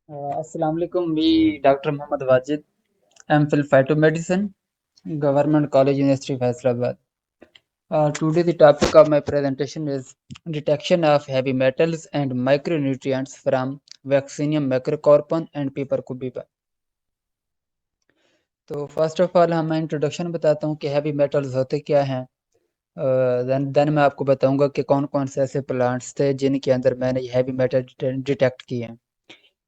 अस्सलाम वालेकुम। मी doctor Mohammad Wajid, M Phil phytomedicine, government college university Faisalabad. Today the topic of my presentation is detection of heavy metals and micronutrients from Vaccinium macrocorpon and Pipercubica. तो first of all मैं introduction बताता हूँ कि heavy metals होते क्या हैं। Then मैं आपको बताऊंगा कि कौन कौन से ऐसे प्लांट्स थे जिनके अंदर मैंने ये हैवी मेटल डिटेक्ट किए हैं।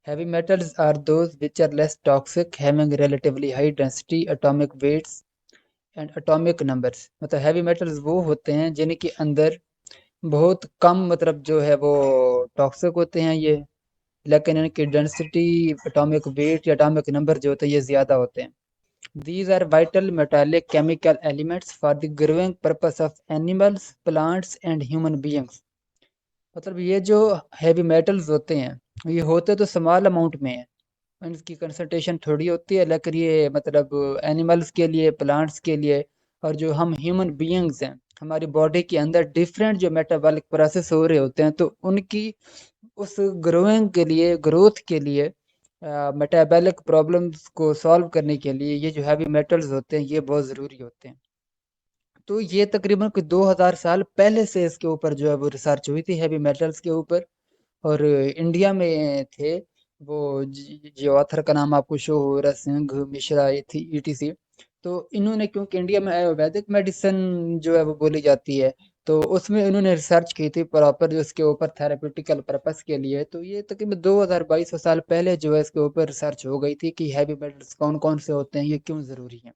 Heavy metals are those which are less toxic, having relatively high density, atomic weights and atomic numbers. मतलब हैवी मेटल्स वो होते हैं जिनके अंदर बहुत कम मतलब जो है वो टॉक्सिक होते हैं ये, लेकिन इनकी डेंसिटी, एटॉमिक वेट या एटॉमिक नंबर जो होते हैं ये ज़्यादा होते हैं. These are vital metallic chemical elements for the growing purpose of animals, plants and human beings. मतलब ये जो हैवी मेटल्स होते हैं ये होते तो स्मॉल अमाउंट में है, इनकी कंसंट्रेशन थोड़ी होती है, लेकिन ये मतलब एनिमल्स के लिए, प्लांट्स के लिए और जो हम ह्यूमन बीइंग्स हैं, हमारी बॉडी के अंदर डिफरेंट जो मेटाबॉलिक प्रोसेस हो रहे होते हैं, तो उनकी उस ग्रोइंग के लिए, ग्रोथ के लिए, मेटाबॉलिक प्रॉब्लम्स को सॉल्व करने के लिए ये जो हैवी मेटल्स होते हैं ये बहुत ज़रूरी होते हैं. तो ये तकरीबन कोई 2000 साल पहले से इसके ऊपर जो है वो रिसर्च हुई थी हैवी मेटल्स के ऊपर. और इंडिया में थे वो, जो ऑथर का नाम आपको शो हो रहा है, सिंह मिश्रा थी ईटीसी. तो इन्होंने, क्योंकि इंडिया में आयुर्वेदिक मेडिसिन जो है वो बोली जाती है, तो उसमें इन्होंने रिसर्च की थी प्रॉपर जो इसके ऊपर थेरापेटिकल पर्पस के लिए. तो ये तकरीबन 2200 साल पहले जो है इसके ऊपर रिसर्च हो गई थी कि हैवी मेटल्स कौन कौन से होते हैं, ये क्यों ज़रूरी है.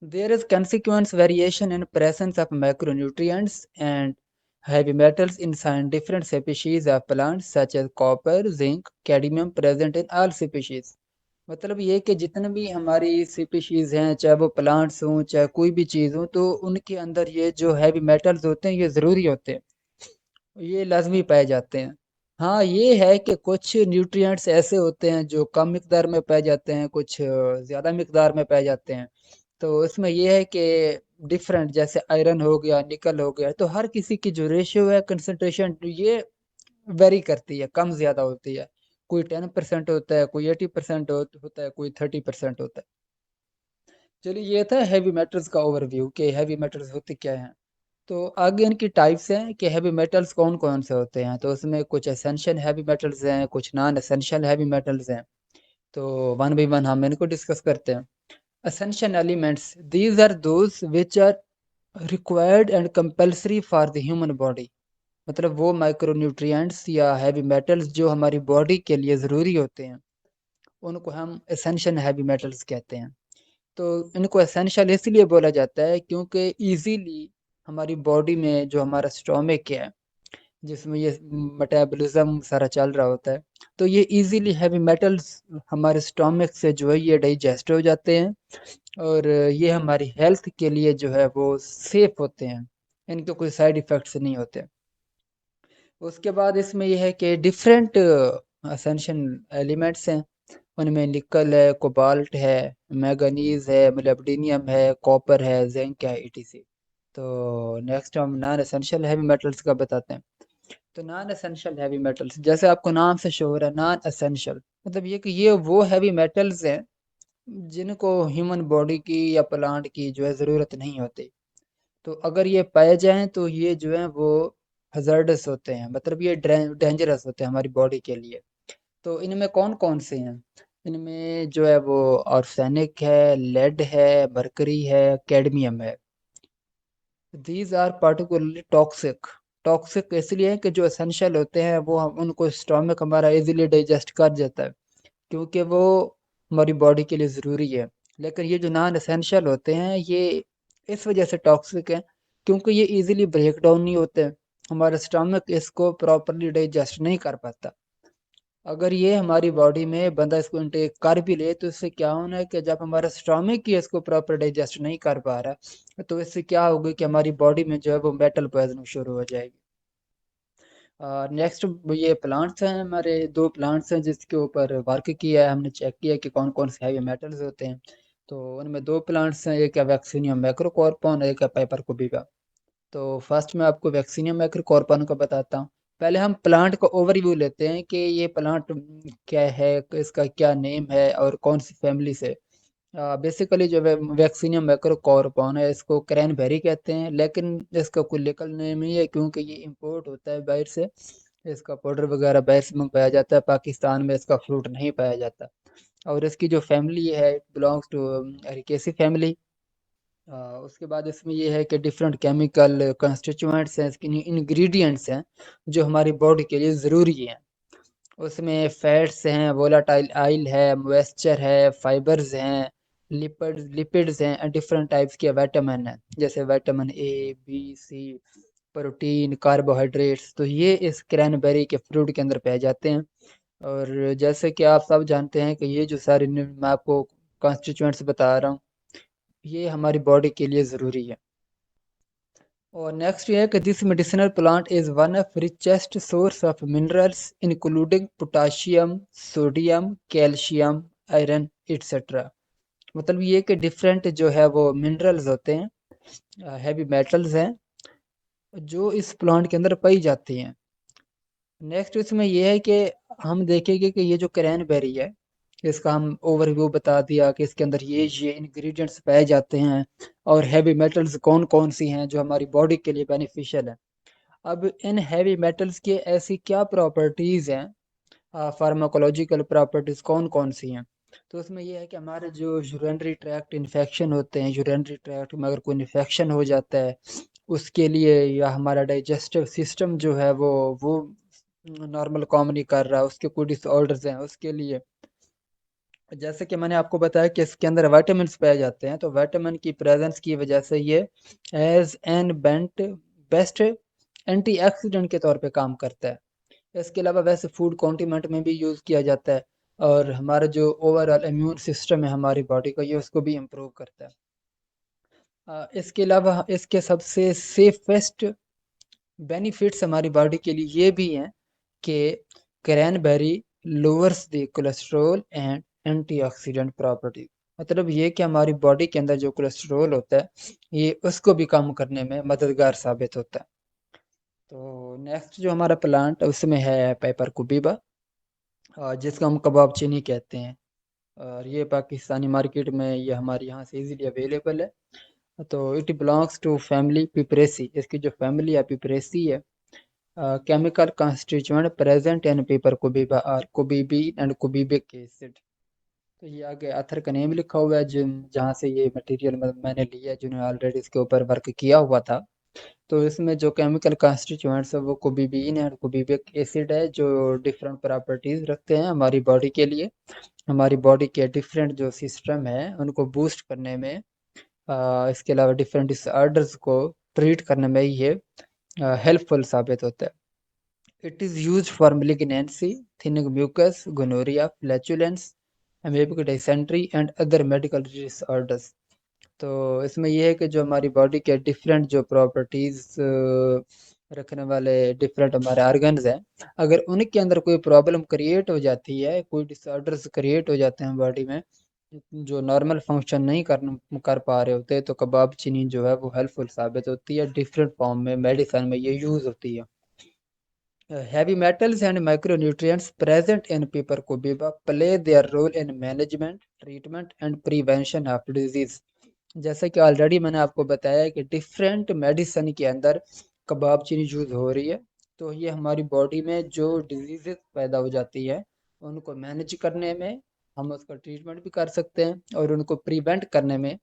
There is consequence variation in presence of macronutrients and heavy metals in some different species of plants such as copper, zinc, cadmium present in all species. मतलब ये कि जितने भी हमारी स्पीशीज हैं, चाहे वो प्लांट्स हों चाहे कोई भी चीज़ हो, तो उनके अंदर ये जो हैवी मेटल्स होते हैं ये ज़रूरी होते हैं, ये लाजमी पाए जाते हैं. हाँ, ये है कि कुछ न्यूट्रिएंट्स ऐसे होते हैं जो कम मिकदार में पाए जाते हैं, कुछ ज़्यादा मिकदार में पाए जाते हैं. तो इसमें ये है कि डिफरेंट, जैसे आयरन हो गया, निकल हो गया, तो हर किसी की जो रेशियो है, कंसंट्रेशन, ये वेरी करती है, कम ज़्यादा होती है. कोई 10% होता है, कोई 80% होता है, कोई 30% होता है. चलिए, ये था हैवी मेटल्स का ओवरव्यू कि हैवी मेटल्स होते क्या हैं. तो आगे इनकी टाइप्स हैं कि हैवी मेटल्स कौन कौन से होते हैं. तो उसमें कुछ एसेंशियल हैवी मेटल्स हैं, कुछ नॉन एसेंशियल हैवी मेटल्स हैं. तो वन बाई वन हम इनको डिस्कस करते हैं. Essential elements, these are those which are required and compulsory for the human body. मतलब वो माइक्रोन्यूट्रिएंट्स या हैवी मेटल्स जो हमारी बॉडी के लिए ज़रूरी होते हैं, उनको हम एसेंशियल हैवी मेटल्स कहते हैं. तो इनको एसेंशियल इसलिए बोला जाता है क्योंकि इजीली हमारी बॉडी में जो हमारा स्टोमिक है, जिसमें ये मेटाबॉलिज्म सारा चल रहा होता है, तो ये इजीली हैवी मेटल्स हमारे स्टोमिक से जो है ये डाइजेस्ट हो जाते हैं, और ये हमारी हेल्थ के लिए जो है वो सेफ होते हैं, इनके कोई साइड इफ़ेक्ट्स नहीं होते. उसके बाद इसमें ये है कि डिफरेंट असेंशियल एलिमेंट्स हैं, उनमें निकल है, कोबाल्ट है, मैंगनीज है, मोलिब्डेनम है, कॉपर है, जिंक है, ईटीसी. तो नेक्स्ट हम नॉन एसेंशियल हैवी मेटल्स का बताते हैं. तो नॉन एसेंशियल हैवी मेटल्स, जैसे आपको नाम से शो हो रहा है नॉन एसेंशियल, मतलब ये कि ये वो हैवी मेटल्स हैं जिनको ह्यूमन बॉडी की या प्लांट की जो है ज़रूरत नहीं होती. तो अगर ये पाए जाएँ तो ये जो है वो हज़ार्डस होते हैं, मतलब ये डेंजरस होते हैं हमारी बॉडी के लिए. तो इनमें कौन-कौन से हैं? इनमें जो है वो आर्सेनिक है, लेड है, मरकरी है, कैडमियम है. These are particularly toxic. Toxic इसलिए है कि जो एसेंशियल होते हैं वो हम उनको स्टोमक हमारा इज़िली डाइजेस्ट कर जाता है, क्योंकि वो हमारी बॉडी के लिए ज़रूरी है. लेकिन ये जो नॉन एसेंशियल होते हैं ये इस वजह से टॉक्सिक हैं क्योंकि ये इजीली ब्रेक डाउन नहीं होते हैं, हमारा स्टमक इसको प्रॉपरली डाइजेस्ट नहीं कर पाता. अगर ये हमारी बॉडी में बंदा इसको इंटेक कर भी ले तो इससे क्या होना है कि जब हमारा स्टमक ही इसको प्रॉपर डाइजेस्ट नहीं कर पा रहा, तो इससे क्या होगा कि हमारी बॉडी में जो है वो मेटल पॉइजनिंग शुरू हो जाएगी. नेक्स्ट ये प्लांट्स हैं, हमारे दो प्लांट्स हैं जिसके ऊपर वर्क किया है, हमने चेक किया कि कौन कौन से हैवी मेटल्स होते हैं. तो उनमें दो प्लांट्स हैं, एक है वैक्सीनियम मैक्रोकॉर्पन, एक है पाइपरकोबिका. तो फर्स्ट मैं आपको वैक्सीनियम मैक्रोकॉर्पन का बताता हूँ. पहले हम प्लांट का ओवरव्यू लेते हैं कि ये प्लांट क्या है, इसका क्या नेम है और कौन सी फैमिली से। बेसिकली जो वैक्सीनियम मैक्रोकॉर्पन है, इसको क्रैनबेरी कहते हैं, लेकिन इसका कोई लीगल नेम नहीं है क्योंकि ये इंपोर्ट होता है बाहर से। इसका पाउडर वगैरह बाहर से मंगवाया जाता है, पाकिस्तान में इसका फ्रूट नहीं पाया जाता। और इसकी जो फैमिली है, it belongs to Ericaceae family. उसके बाद इसमें ये है कि डिफरेंट केमिकल कंस्टिट्यूएंट्स हैं, इसके इंग्रेडिएंट्स हैं जो हमारी बॉडी के लिए ज़रूरी हैं। उसमें फैट्स हैं, वोलाटाइल आयल है, मॉइस्चर है, फाइबर्स हैं, लिपिड्स हैं एंड डिफरेंट टाइप्स के विटामिन हैं, जैसे vitamin A, B, C, protein, carbohydrates. तो ये इस क्रैनबेरी के फ्रूट के अंदर पाए जाते हैं। और जैसे कि आप सब जानते हैं कि ये जो सारे मैं आपको कॉन्स्टिट्यूएंट्स बता रहा हूँ, ये हमारी बॉडी के लिए ज़रूरी है। और नेक्स्ट ये है कि this medicinal plant is one of richest source of minerals including potassium, sodium, calcium, iron etcetera. मतलब ये कि डिफरेंट जो है वो मिनरल्स होते हैं, हैवी मेटल्स हैं, जो इस प्लांट के अंदर पाई जाती हैं। नेक्स्ट इसमें ये है कि हम देखेंगे कि ये जो क्रैनबेरी है, इसका हम ओवरव्यू बता दिया कि इसके अंदर ये इंग्रेडिएंट्स पाए जाते हैं और हैवी मेटल्स कौन कौन सी हैं जो हमारी बॉडी के लिए बेनिफिशियल है। अब इन हैवी मेटल्स की ऐसी क्या प्रॉपर्टीज़ हैं, फार्माकोलॉजिकल प्रॉपर्टीज़ कौन कौन सी हैं। तो उसमें यह है कि हमारे जो यूरिनरी ट्रैक्ट इन्फेक्शन होते हैं, यूरिनरी ट्रैक्ट में अगर कोई इन्फेक्शन हो जाता है उसके लिए, या हमारा डाइजेस्टिव सिस्टम जो है वो नॉर्मल काम नहीं कर रहा, उसके कोई डिसऑर्डर्स हैं उसके लिए। जैसे कि मैंने आपको बताया कि इसके अंदर विटामिन पाए जाते हैं, तो विटामिन की प्रेजेंस की वजह से ये एज एन बेस्ट एंटीऑक्सीडेंट के तौर पे काम करता है। इसके अलावा वैसे फूड कॉन्टिमेंट में भी यूज़ किया जाता है, और हमारा जो ओवरऑल इम्यून सिस्टम है हमारी बॉडी का, ये उसको भी इम्प्रूव करता है। इसके अलावा इसके सबसे सेफेस्ट बेनिफिट्स हमारी बॉडी के लिए ये भी हैं कि cranberry lowers the cholesterol and antioxidant property. मतलब ये कि हमारी बॉडी के अंदर जो कोलेस्ट्रॉल होता है, ये उसको भी कम करने में मददगार साबित होता है। तो नेक्स्ट जो हमारा प्लांट है उसमें है पेपर कुबीबा, जिसको हम कबाब चीनी कहते हैं। और ये पाकिस्तानी मार्केट में ये हमारे यहाँ से इजीली अवेलेबल है। तो it belongs to family Piperaceae, इसकी जो फैमिली है पिपरेसी है। Chemical constituent present in pepper cubeba और कुबीबी एंड कुबीबिक एसिड। तो ये आगे अथर का नेम लिखा हुआ है, जिन जहाँ से ये मटेरियल मैंने लिया है, जिन्होंने ऑलरेडी इसके ऊपर वर्क किया हुआ था। तो इसमें जो केमिकल कॉन्स्टिट्यूएंट्स है वो कुबीबीन एंड कुबीबिक एसिड है, जो डिफरेंट प्रॉपर्टीज रखते हैं हमारी बॉडी के लिए। हमारी बॉडी के डिफरेंट जो सिस्टम है उनको बूस्ट करने में, इसके अलावा डिफरेंट डिसऑर्डर्स को ट्रीट करने में ये हेल्पफुल साबित होता है। It is used for malignancy, thinning mucus, gonorrhea, flatulence, amoebic dysentery and other medical disorders। तो इसमें यह है कि जो हमारी बॉडी के डिफरेंट जो प्रॉपर्टीज रखने वाले डिफरेंट हमारे ऑर्गन्स हैं, अगर उनके अंदर कोई प्रॉब्लम क्रिएट हो जाती है, कोई डिसऑर्डर्स क्रिएट हो जाते हैं बॉडी में, जो नॉर्मल फंक्शन नहीं कर पा रहे होते, तो कबाब चीनी जो है वो हेल्पफुल साबित होती है। डिफरेंट फॉर्म में मेडिसिन में ये यूज़ होती है। Heavy metals and micronutrients present in paper cubiba play their role in management, treatment and prevention of disease। जैसे कि ऑलरेडी मैंने आपको बताया कि डिफरेंट मेडिसिन के अंदर कबाब चीनी यूज हो रही है। तो ये हमारी बॉडी में जो डिजीजेस पैदा हो जाती है उनको मैनेज करने में, हम उसका ट्रीटमेंट भी कर सकते हैं, और उनको प्रिवेंट करने में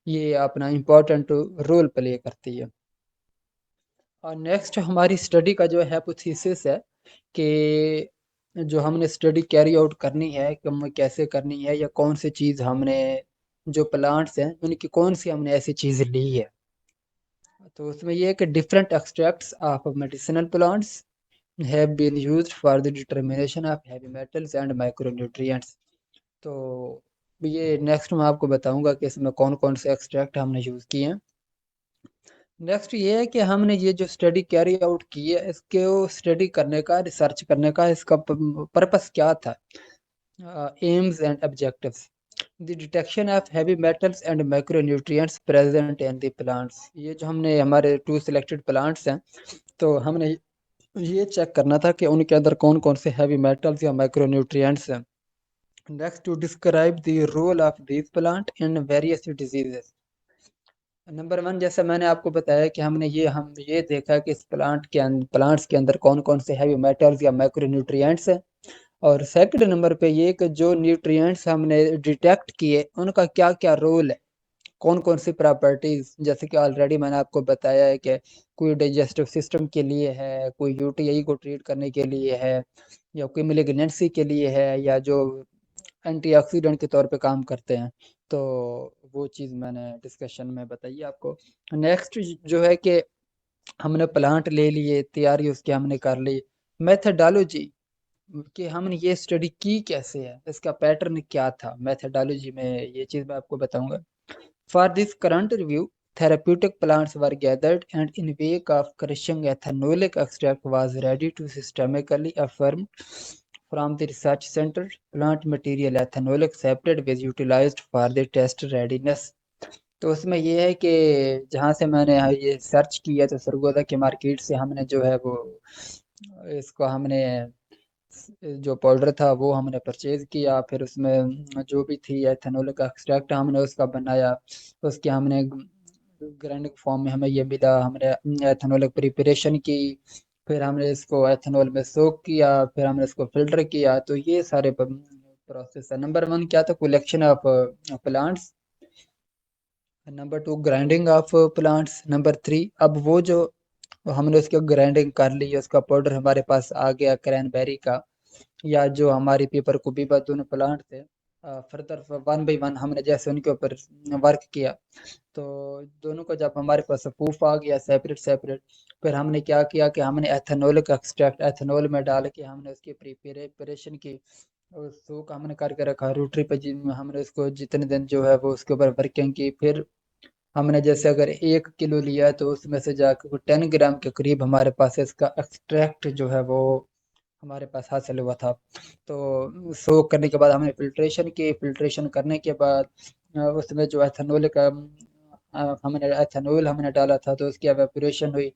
ये अपना इम्पोर्टेंट रोल प्ले करती है। और नेक्स्ट हमारी स्टडी का जो हाइपोथेसिस है कि जो हमने स्टडी कैरी आउट करनी है कि हमें कैसे करनी है, या कौन सी चीज़ हमने, जो प्लांट्स हैं उनकी कौन सी हमने ऐसी चीज़ ली है। तो उसमें ये है कि different extracts of medicinal plants have been used for the determination of heavy metals and micronutrients. तो ये नेक्स्ट मैं आपको बताऊंगा कि इसमें कौन कौन से एक्सट्रैक्ट हमने यूज़ किए हैं। नेक्स्ट ये है कि हमने ये जो स्टडी कैरी आउट की है, इसके स्टडी करने का, रिसर्च करने का इसका पर्पस क्या था। AIIMS and objectives, the detection of heavy metals and micronutrients present in the plants. ये जो हमने हमारे 2 सिलेक्टेड प्लांट्स हैं, तो हमने ये चेक करना था कि उनके अंदर कौन कौन से हैवी मेटल्स या माइक्रोन्यूट्रिएंट्स हैं। Next, to describe the role of this plant in various diseases. Number one, जैसे मैंने आपको बताया कि हम ये देखा कि इस प्लांट्स के अंदर कौन कौन से हैवी मेटल्स या माइक्रोन्यूट्रिएंट्स हैं। और सेकंड नंबर पे ये कि जो न्यूट्रिएंट्स हमने डिटेक्ट किए उनका क्या क्या रोल है, कौन कौन सी प्रॉपर्टीज, जैसे कि ऑलरेडी मैंने आपको बताया है कि कोई डाइजेस्टिव सिस्टम के लिए है, कोई यूटीआई को ट्रीट करने के लिए है, या कोई मेलिग्नेंसी के लिए है, या जो एंटीऑक्सीडेंट के तौर पे काम करते हैं। तो वो चीज़ मैंने डिस्कशन में बताई आपको। नेक्स्ट जो है कि हमने प्लांट ले लिए, तैयारी उसकी हमने कर ली। मेथडोलॉजी, कि हमने ये स्टडी की कैसे है, इसका पैटर्न क्या था, मेथडोलॉजी में ये चीज़ मैं आपको बताऊंगा। For this current review, therapeutic plants were gathered and in wake of crushing ethanolic extract was ready to systemically affirmed from the research center. Plant material ethanolic separate was utilized for the test readiness. तो उसमें ये है कि जहाँ से मैंने ये search किया तो सरगोदा के मार्केट से हमने जो है वो इसको हमने जो पाउडर था वो हमने परचेज किया, फिर उसमें जो भी थी एथेनॉल का एक्सट्रैक्ट हमने उसका बनाया, उसके हमने ग्राइंडिंग फॉर्म में हमें ये मिला, हमने एथेनॉल प्रिपरेशन की, फिर हमने इसको एथेनॉल में सोक किया, फिर हमने इसको फिल्टर किया। तो ये सारे प्रोसेस है। नंबर वन क्या था, collection of plants. Number two, grinding of plants. Number three, अब वो जो हमने उसकी ग्राइंडिंग कर ली, उसका पाउडर हमारे पास आ गया क्रैनबेरी का, या जो हमारी पेपर कुबीबा दोनों प्लांट थे। फर्दर वन बाई वन हमने जैसे उनके ऊपर वर्क किया, तो दोनों को जब हमारे पास प्रूफ आ गया सेपरेट सेपरेट, फिर हमने क्या किया कि हमने एथेनॉल का एक्सट्रैक्ट एथेनॉल में डाल के हमने उसकी प्रिपरेशन की, और सूख हमने करके रखा रोटरी पे, हमने उसको जितने दिन जो है वो उसके ऊपर वर्किंग की। फिर हमने जैसे अगर 1 किलो लिया तो उसमें से जाकर 10 ग्राम के करीब हमारे पास इसका एक्सट्रैक्ट जो है वो हमारे पास हासिल हुआ था। तो सोक करने के बाद हमने फिल्ट्रेशन की, फिल्ट्रेशन करने के बाद उसमें जो एथेनॉल का हमने एथेनॉल हमने डाला था तो उसकी एवेपोरेशन हुई।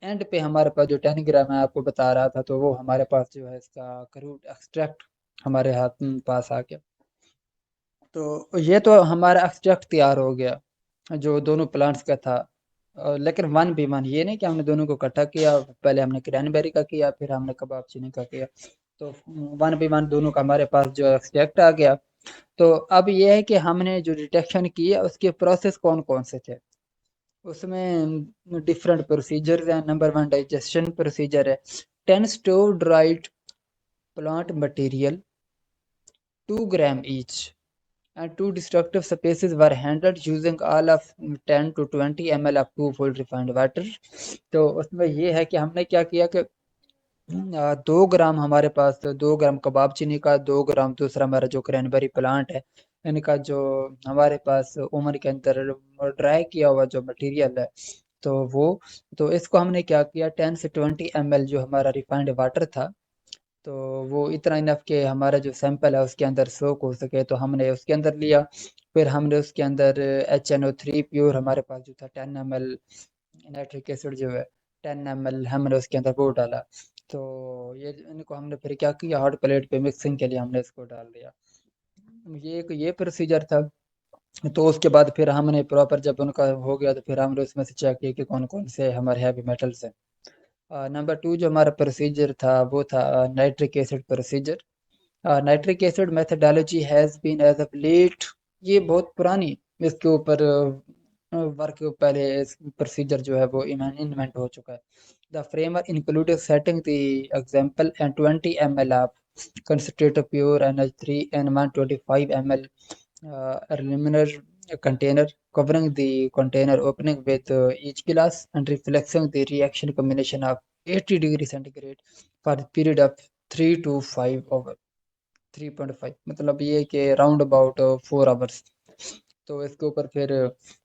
एंड पे हमारे पास जो 10 ग्राम है आपको बता रहा था, तो वो हमारे पास जो है इसका क्रूड एक्सट्रैक्ट हमारे हाथ पास आ गया। तो ये तो हमारा एक्सट्रैक्ट तैयार हो गया जो दोनों प्लांट्स का था। लेकिन वन भी वन, ये नहीं कि हमने दोनों को इकट्ठा किया, पहले हमने क्रैनबेरी का किया फिर हमने कबाब चीनी का किया। तो वन भी वन दोनों का हमारे पास जो एक्सट्रैक्ट आ गया। तो अब ये है कि हमने जो डिटेक्शन की है उसके प्रोसेस कौन कौन से थे। उसमें डिफरेंट प्रोसीजर्स हैं। नंबर वन, डाइजेशन प्रोसीजर है। 10 stove dried plant material 2 gram each and two destructive species were handled using all of 10 to 20 ml of two full refined water। तो उसमें ये है कि हमने क्या किया कि 2 ग्राम हमारे पास, 2 ग्राम कबाब चीनी का, 2 ग्राम दूसरा हमारा जो क्रैनबेरी प्लांट है, इनका जो हमारे पास ओवन के अंदर ड्राई किया हुआ जो मटेरियल है, तो वो, तो इसको हमने क्या किया, 10 से 20 ml जो हमारा रिफाइंड वाटर था, तो वो इतना इनफ के हमारा जो सैंपल है उसके अंदर सोक हो सके, तो हमने उसके अंदर लिया। फिर हमने उसके अंदर HNO3 प्योर हमारे पास जो था 10 ml, नाइट्रिक एसिड जो है 10 ml हमने उसके अंदर वो डाला। तो ये इनको हमने फिर क्या किया, हॉट प्लेट पे मिक्सिंग के लिए हमने इसको डाल दिया। ये प्रोसीजर था। तो उसके बाद फिर हमने प्रॉपर जब उनका हो गया तो फिर हमने उसमें से चेक किया कि कौन कौन से हमारे हैवी मेटल्स हैं। नंबर टू जो हमारा प्रोसीजर था वो था nitric acid procedure. Nitric acid methodology has been as of late, ये बहुत पुरानी, इसके ऊपर वर्क पहले इस प्रोसीजर जो है वो इन्वेंट हो चुका है। The framer included setting the example and 20 ml of concentrated pure NH3 and 125 ml aluminum container, covering the container opening with each glass and reflecting the reaction combination of 80 degree centigrade for the period of 3 to 5 hours। 3.5 मतलब ये कि round about 4 hours. तो इसके ऊपर फिर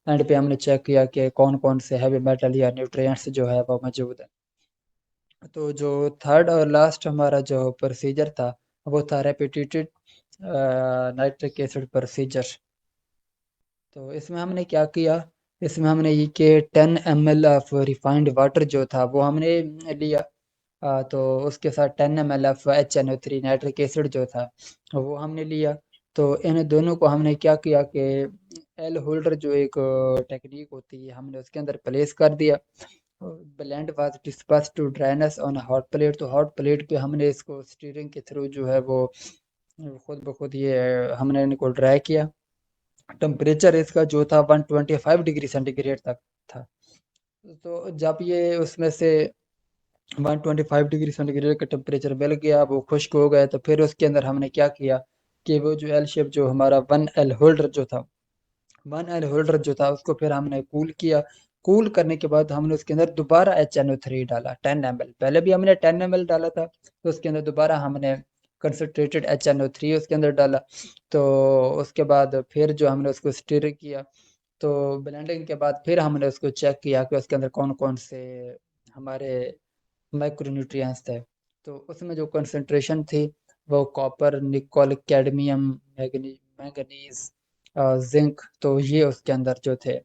and पे हमने check किया कि कौन कौन से हैवी मेटल या न्यूट्रिएंट्स जो है वो मौजूद है। तो जो थर्ड और लास्ट हमारा जो प्रोसीजर था वो था रेपिटेटेड नाइट्रिक एसिड प्रोसीजर। तो इसमें हमने क्या किया, इसमें हमने ये कि 10 ml ऑफ रिफाइंड वाटर जो था वो हमने लिया। तो उसके साथ 10 ml of HNO3 nitric acid जो था वो हमने लिया। तो इन दोनों को हमने क्या किया कि एल होल्डर जो एक टेक्निक होती है हमने उसके अंदर प्लेस कर दिया। Blend was disperse to dryness on hot plate, तो हॉट प्लेट पे हमने इसको स्टीयरिंग के थ्रू जो है वो खुद ब खुद ये हमने इनको ड्राई किया। टेम्परेचर इसका जो था 125 डिग्री सेंटीग्रेड तक था। तो जब ये उसमें से 125 डिग्री सेंटीग्रेड का टेम्परेचर मिल गया, वो खुश्क हो गया, तो फिर उसके अंदर हमने क्या किया कि वो जो एल शेप जो हमारा 1 एल होल्डर जो था उसको फिर हमने कूल किया। कूल करने के बाद हमने उसके अंदर दोबारा HNO3 डाला 10 ml। पहले भी हमने 10 ml डाला था, तो उसके अंदर दोबारा हमने कंसनट्रेटेड HNO3 उसके अंदर डाला। तो उसके बाद फिर जो हमने उसको स्टीर किया, तो ब्लेंडिंग के बाद फिर हमने उसको चेक किया कि उसके अंदर कौन कौन से हमारे माइक्रोन्यूट्रिएंट्स थे। तो उसमें जो कंसंट्रेशन थी वो कॉपर, निकल, कैडमियम, मैंगनीज, जिंक, तो ये उसके अंदर जो थे।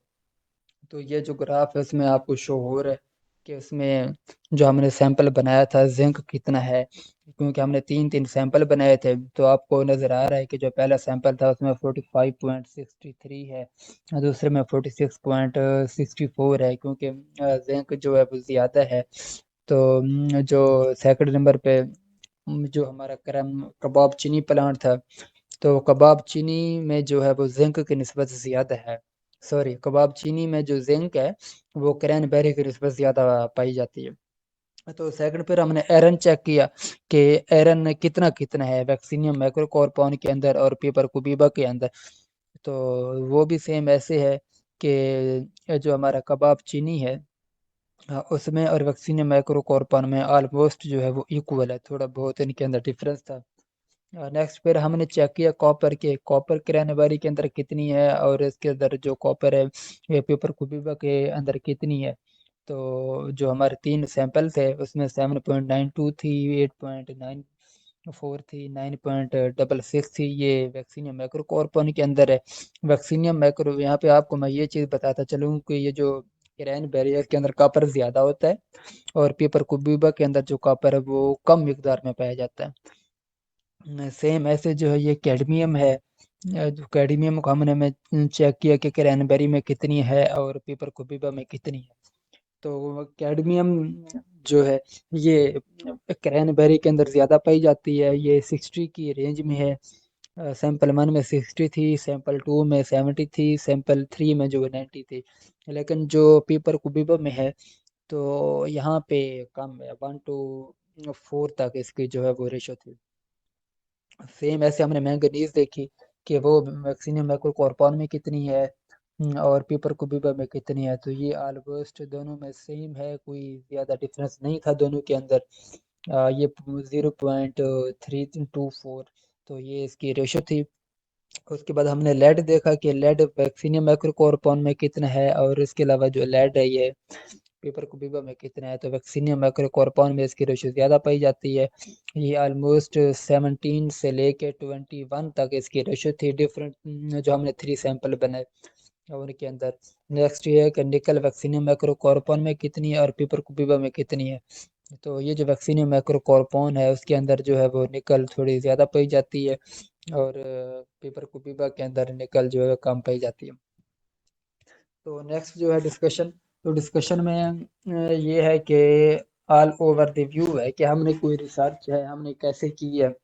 तो ये जो ग्राफ है उसमें आपको शो हो रहा है कि उसमें जो हमने सैंपल बनाया था जिंक कितना है, क्योंकि हमने तीन तीन सैंपल बनाए थे। तो आपको नज़र आ रहा है कि जो पहला सैंपल था उसमें 45.63 है, दूसरे में 46.64 है, क्योंकि जिंक जो है वो ज़्यादा है। तो जो सेकंड नंबर पे जो हमारा करम कबाब चीनी प्लांट था, तो कबाब चीनी में जो है वो जिंक की निस्बत ज़्यादा है। सॉरी, कबाब चीनी में जो जिंक है वो क्रैनबेरी की निस्बत ज़्यादा पाई जाती है। तो सेकंड फिर हमने एरन चेक किया कि एरन कितना कितना है वैक्सीनियम मैक्रोकॉर्पॉन के अंदर और पेपर कुबीबा के अंदर। तो वो भी सेम ऐसे है कि जो हमारा कबाब चीनी है, उसमें और वैक्सीनियम मैक्रोकॉर्पॉन में ऑलमोस्ट जो है वो इक्वल है, थोड़ा बहुत इनके अंदर डिफरेंस था। नेक्स्ट फिर हमने चेक किया कॉपर के, कॉपर क्रैनबेरी के अंदर कितनी है और इसके अंदर जो कॉपर है ये पेपर कुबीबा के अंदर कितनी है। तो जो हमारे तीन सैंपल थे उसमें 7.92 थी, 8.94 थी, 9.66 थी, ये वैक्सीनियम मैक्रोकॉर्पन के अंदर है। वैक्सीनियम मैक्रो, यहाँ पे आपको मैं ये चीज़ बताता चलूँ कि ये जो क्रैन बैरियर के अंदर कॉपर ज़्यादा होता है और पेपर कुबीबा के अंदर जो कॉपर है वो कम मिकदार में पाया जाता है। सेम ऐसे जो है ये कैडमियम है, जो कैडमियम को हमने में चेक किया कि क्रैनबेरी में कितनी है और पेपर कुबीबा में कितनी है। तो कैडमियम जो है ये क्रैनबेरी के अंदर ज़्यादा पाई जाती है, ये 60 की रेंज में है। सैंपल 1 में 60 थी, सैंपल 2 में 70 थी, सैंपल 3 में जो 90 थी। लेकिन जो पेपर कुबीबा में है तो यहाँ पे कम है, 1:4 तक इसकी जो है वो रेशो थी। सेम ऐसे हमने मैंगनीज देखी कि वो वैक्सीनियम मैक्रोकॉर्पॉन में कितनी है, और पेपर कुबीबा में कितनी है। तो ये ऑलमोस्ट दोनों में सेम है, कोई ज़्यादा डिफरेंस नहीं था दोनों के अंदर। ये 0.324, तो ये इसकी रेशो थी। उसके बाद हमने लेड देखा कि लेड वैक्सीनियम मैक्रोकॉर्पॉन में कितना है और इसके अलावा जो लेड है ये पेपर कुबीबा में कितना है। तो वैक्सीनियम मैक्रोकॉर्पॉन में इसकी रेशो ज़्यादा पाई जाती है, ये ऑलमोस्ट 17 से लेके 21 तक इसकी रेशो थी डिफरेंट, जो हमने 3 सैंपल बनाए उनके अंदर। नेक्स्ट ये है कि निकल वैक्सीनियम मैक्रोकॉर्पॉन में कितनी है और पेपर कुबीबा में कितनी है। तो ये जो वैक्सीनियम मैक्रोकॉर्पॉन है उसके अंदर जो है वो निकल थोड़ी ज़्यादा पाई जाती है और पेपर कुबीबा के अंदर निकल जो है कम पाई जाती है। तो नेक्स्ट जो है डिस्कशन, तो डिस्कशन में ये है कि ऑल ओवर द व्यू है कि हमने कोई रिसर्च है हमने कैसे की है,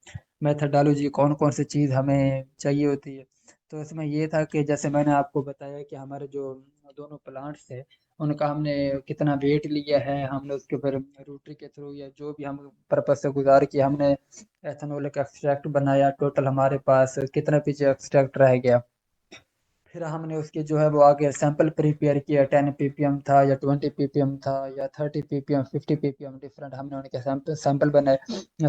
मेथडोलॉजी कौन कौन सी चीज़ हमें चाहिए होती है। तो इसमें ये था कि जैसे मैंने आपको बताया कि हमारे जो दोनों प्लांट्स थे उनका हमने कितना वेट लिया है, हमने उसके ऊपर रोटरी के थ्रू या जो भी हम पर्पज से गुजार किया, हमने एथेनॉल का एक्सट्रैक्ट बनाया, टोटल हमारे पास कितना पीछे एक्सट्रैक्ट रह गया। फिर हमने उसके जो है वो आगे सैंपल प्रिपेयर किया, 10 ppm था या 20 ppm था या 30 ppm, 50 ppm, डिफरेंट हमने उनके सैंपल सैंपल बनाए।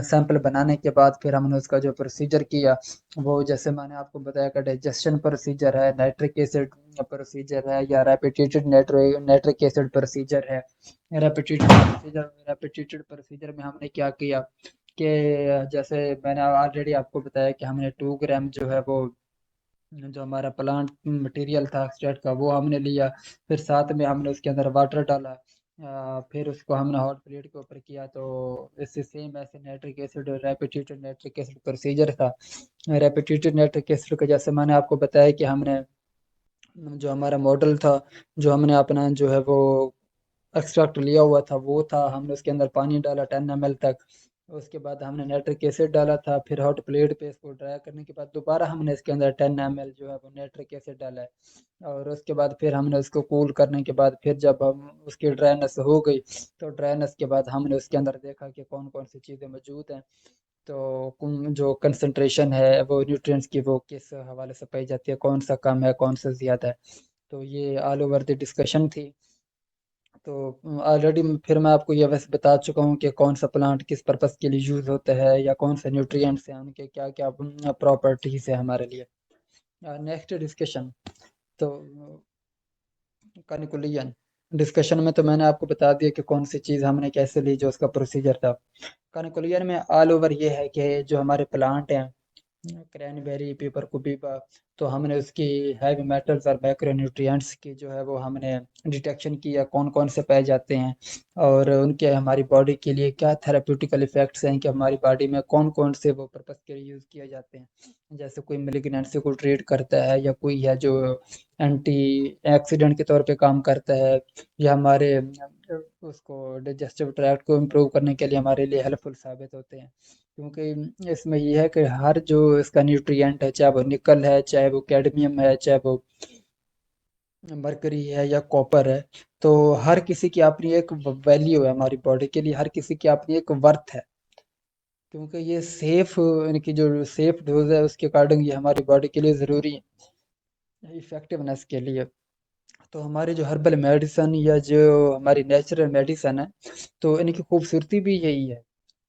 सैंपल बनाने के बाद फिर हमने उसका जो प्रोसीजर किया वो जैसे मैंने आपको बताया कि डाइजेशन प्रोसीजर है, नाइट्रिक एसिड प्रोसीजर है या रेपिटेटेड नाइट्रिक एसिड प्रोसीजर है। रेपिटेटेड प्रोसीजर में हमने क्या किया कि जैसे मैंने ऑलरेडी आपको बताया कि हमने 2 ग्राम जो है वो जो हमारा प्लांट मटेरियल था एक्सट्रैक्ट का वो हमने लिया। फिर साथ में हमने उसके अंदर वाटर डाला, फिर उसको हमने हॉट प्लेट के ऊपर किया, तो इससे सेम ऐसे नाइट्रिक एसिड और रेपिटेटेड नाइट्रिक एसिड प्रोसीजर था। रेपिटेटेड नाइट्रिक एसिड का जैसे मैंने आपको बताया कि हमने जो हमारा मॉडल था, जो हमने अपना जो है वो एक्सट्रैक्ट लिया हुआ था, वो था, हमने उसके अंदर पानी डाला 10 ml तक। उसके बाद हमने नाइट्रिक एसिड डाला था, फिर हॉट प्लेट पे इसको ड्राई करने के बाद दोबारा हमने इसके अंदर 10 ml जो है वो नाइट्रिक एसिड डाला है। और उसके बाद फिर हमने उसको कूल करने के बाद फिर जब हम उसकी ड्राइनेस हो गई, तो ड्राइनेस के बाद हमने उसके अंदर देखा कि कौन कौन सी चीज़ें मौजूद हैं। तो जो कंसंट्रेशन है वो न्यूट्रिएंट्स की वो किस हवाले से पाई जाती है, कौन सा कम है कौन सा ज़्यादा है। तो ये ऑल ओवर द डिस्कशन थी। तो ऑलरेडी फिर मैं आपको ये वैसे बता चुका हूँ कि कौन सा प्लांट किस पर्पस के लिए यूज़ होता है, या कौन से न्यूट्रिएंट्स हैं, उनके क्या क्या प्रॉपर्टीज है हमारे लिए। Next discussion. तो कनिकुलियन डिस्कशन में तो मैंने आपको बता दिया कि कौन सी चीज़ हमने कैसे ली, जो उसका प्रोसीजर था। कनिकुलियन में ऑल ओवर ये है कि जो हमारे प्लांट हैं, क्रैनबेरी, पेपर कुपीपा, तो हमने उसकी हैवी मेटल्स और मैक्रोन्यूट्रिएंट्स की जो है वो हमने डिटेक्शन किया, कौन कौन से पाए जाते हैं, और उनके हमारी बॉडी के लिए क्या थेराप्यूटिकल इफेक्ट्स हैं, कि हमारी बॉडी में कौन कौन से वो पर्पस के लिए यूज़ किए जाते हैं। जैसे कोई मेलिग्नेंसी को ट्रीट करता है, या कोई है जो एंटी एक्सीडेंट के तौर पे काम करता है, या हमारे उसको डाइजेस्टिव ट्रैक्ट को इम्प्रूव करने के लिए हमारे लिए हेल्पफुल साबित होते हैं। क्योंकि इसमें ये है कि हर जो इसका न्यूट्रिएंट है, चाहे वो निकल है, चाहे वो कैडमियम है, चाहे वो मरकरी है, या कॉपर है, तो हर किसी की अपनी एक वैल्यू है हमारी बॉडी के लिए, हर किसी की अपनी एक वर्थ है। क्योंकि ये सेफ, इनकी जो सेफ डोज है उसके अकॉर्डिंग ये हमारी बॉडी के लिए ज़रूरी है इफेक्टिवनेस के लिए। तो हमारे जो हर्बल मेडिसन या जो हमारी नेचुरल मेडिसन है, तो इनकी खूबसूरती भी यही है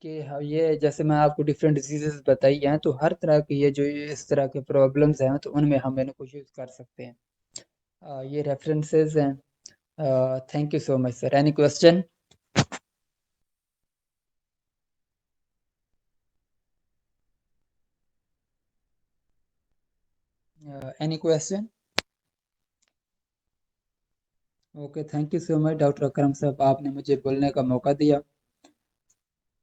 कि ये जैसे मैं आपको डिफरेंट डिजीजेस बताई हैं, तो हर तरह की ये जो इस तरह के प्रॉब्लम्स हैं, तो उनमें हम इनको यूज़ कर सकते हैं। ये रेफरेंसेस हैं। Thank you so much sir. Any question? Any question? Okay, thank you so much doctor Akram साहब, आपने मुझे बोलने का मौका दिया।